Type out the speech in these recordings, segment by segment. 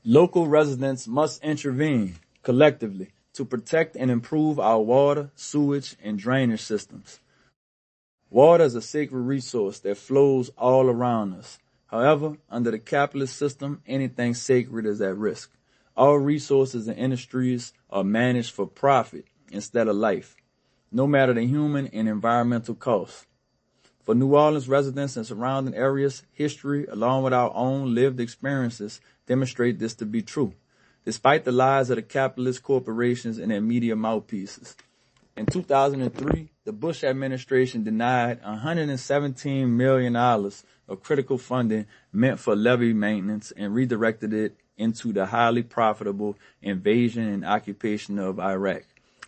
Local residents must intervene collectively to protect and improve our water, sewage, and drainage systems. Water is a sacred resource that flows all around us. However, under the capitalist system, anything sacred is at risk. All resources and industries are managed for profit instead of life, no matter the human and environmental costs. For New Orleans residents and surrounding areas, history, along with our own lived experiences, demonstrate this to be true, despite the lies of the capitalist corporations and their media mouthpieces. In 2003, the Bush administration denied $117 million of critical funding meant for levee maintenance and redirected it into the highly profitable invasion and occupation of Iraq.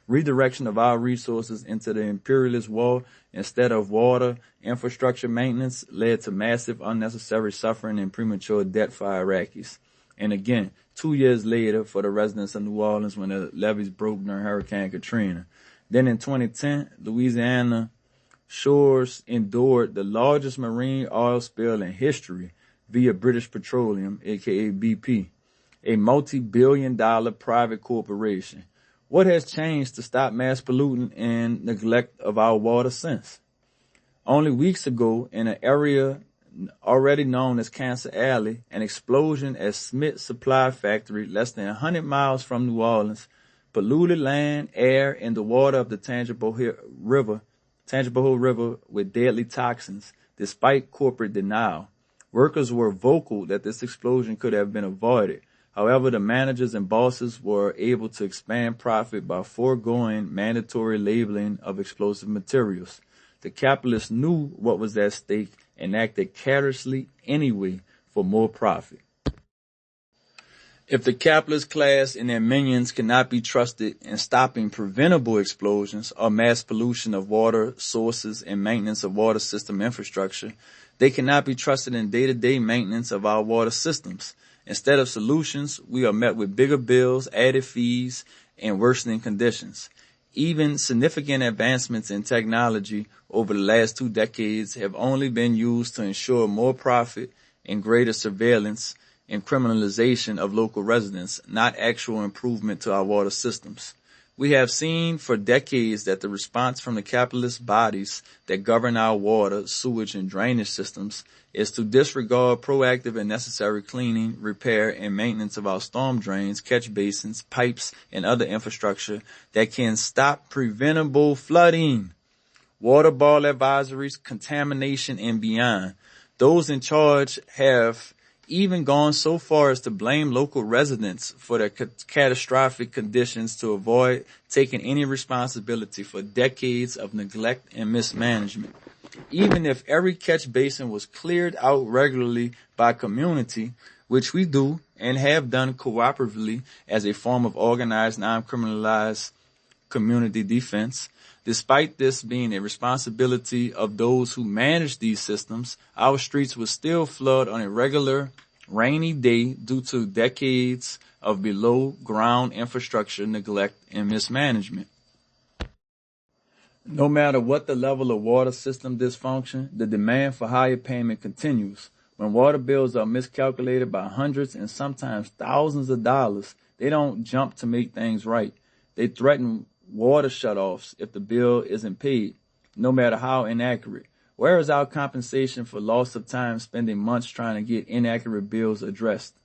Redirection of our resources into the imperialist war instead of water infrastructure maintenance led to massive unnecessary suffering and premature death for Iraqis. And again, 2 years later for the residents of New Orleans when the levees broke during Hurricane Katrina. Then in 2010, Louisiana shores endured the largest marine oil spill in history via British Petroleum, aka BP, a multi-billion-dollar private corporation. What has changed to stop mass polluting and neglect of our water since? Only weeks ago, in an area already known as Cancer Alley, an explosion at Smith Supply Factory less than 100 miles from New Orleans polluted land, air, and the water of the Tangible Hill River with deadly toxins, despite corporate denial. Workers were vocal that this explosion could have been avoided. However, the managers and bosses were able to expand profit by foregoing mandatory labeling of explosive materials. The capitalists knew what was at stake and acted carelessly anyway for more profit. If the capitalist class and their minions cannot be trusted in stopping preventable explosions or mass pollution of water sources and maintenance of water system infrastructure, they cannot be trusted in day-to-day maintenance of our water systems. Instead of solutions, we are met with bigger bills, added fees, and worsening conditions. Even significant advancements in technology over the last 2 decades have only been used to ensure more profit and greater surveillance and criminalization of local residents, not actual improvement to our water systems. We have seen for decades that the response from the capitalist bodies that govern our water, sewage, and drainage systems is to disregard proactive and necessary cleaning, repair, and maintenance of our storm drains, catch basins, pipes, and other infrastructure that can stop preventable flooding, water ball advisories, contamination, and beyond. Those in charge have even gone so far as to blame local residents for their catastrophic conditions to avoid taking any responsibility for decades of neglect and mismanagement. Even if every catch basin was cleared out regularly by community, which we do and have done cooperatively as a form of organized, non-criminalized community defense, despite this being a responsibility of those who manage these systems, our streets will still flood on a regular rainy day due to decades of below-ground infrastructure neglect and mismanagement. No matter what the level of water system dysfunction, the demand for higher payment continues. When water bills are miscalculated by hundreds and sometimes thousands of dollars, they don't jump to make things right. They threaten water shutoffs if the bill isn't paid, no matter how inaccurate. Where is our compensation for loss of time spending months trying to get inaccurate bills addressed?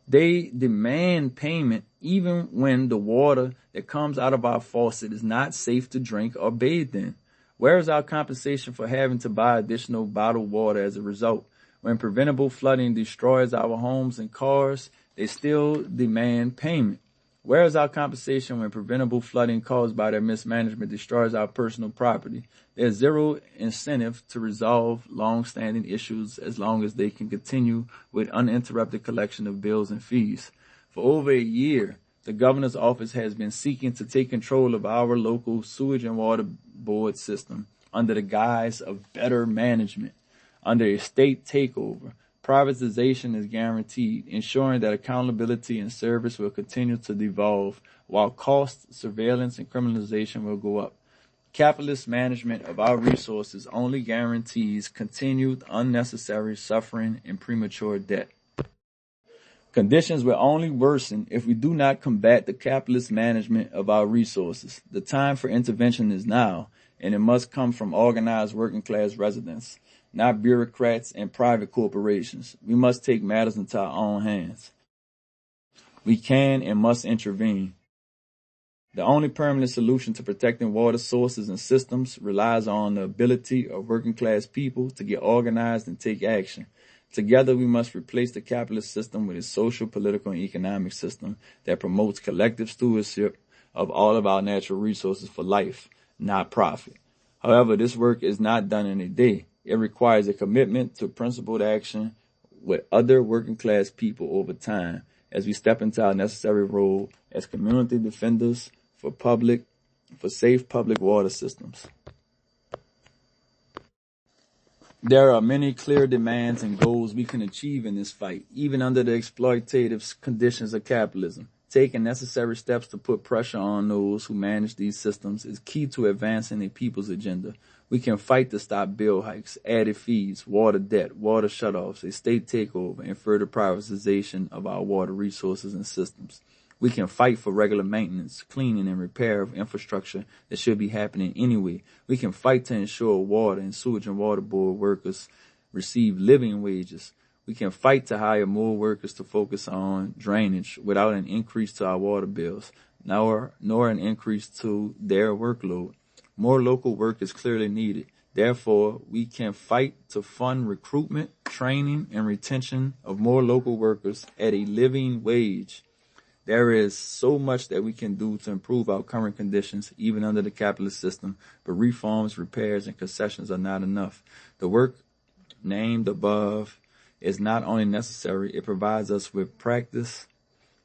They demand payment even when the water that comes out of our faucet is not safe to drink or bathe in. Where is our compensation for having to buy additional bottled water as a result? When preventable flooding destroys our homes and cars, they still demand payment. Where is our compensation when preventable flooding caused by their mismanagement destroys our personal property? There's zero incentive to resolve long-standing issues as long as they can continue with uninterrupted collection of bills and fees. For over a year, the governor's office has been seeking to take control of our local sewage and water board system under the guise of better management. Under a state takeover, privatization is guaranteed, ensuring that accountability and service will continue to devolve, while cost, surveillance, and criminalization will go up. Capitalist management of our resources only guarantees continued unnecessary suffering and premature death. Conditions will only worsen if we do not combat the capitalist management of our resources. The time for intervention is now, and it must come from organized working class residents, not bureaucrats and private corporations. We must take matters into our own hands. We can and must intervene. The only permanent solution to protecting water sources and systems relies on the ability of working class people to get organized and take action. Together, we must replace the capitalist system with a social, political, and economic system that promotes collective stewardship of all of our natural resources for life, not profit. However, this work is not done in a day. It requires a commitment to principled action with other working class people over time as we step into our necessary role as community defenders for safe public water systems. There are many clear demands and goals we can achieve in this fight, even under the exploitative conditions of capitalism. Taking necessary steps to put pressure on those who manage these systems is key to advancing a people's agenda. We can fight to stop bill hikes, added fees, water debt, water shutoffs, a state takeover, and further privatization of our water resources and systems. We can fight for regular maintenance, cleaning, and repair of infrastructure that should be happening anyway. We can fight to ensure water and sewage and water board workers receive living wages. We can fight to hire more workers to focus on drainage without an increase to our water bills, nor an increase to their workload. More local work is clearly needed. Therefore, we can fight to fund recruitment, training, and retention of more local workers at a living wage. There is so much that we can do to improve our current conditions, even under the capitalist system, but reforms, repairs, and concessions are not enough. The work named above is not only necessary, it provides us with practice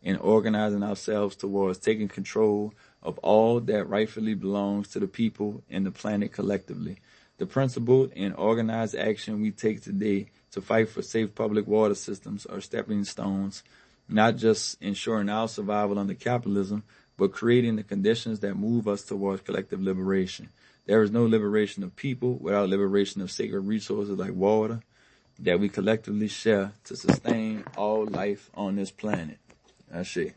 in organizing ourselves towards taking control of all that rightfully belongs to the people and the planet collectively. The principled and organized action we take today to fight for safe public water systems are stepping stones, not just ensuring our survival under capitalism, but creating the conditions that move us towards collective liberation. There is no liberation of people without liberation of sacred resources like water that we collectively share to sustain all life on this planet. That's it.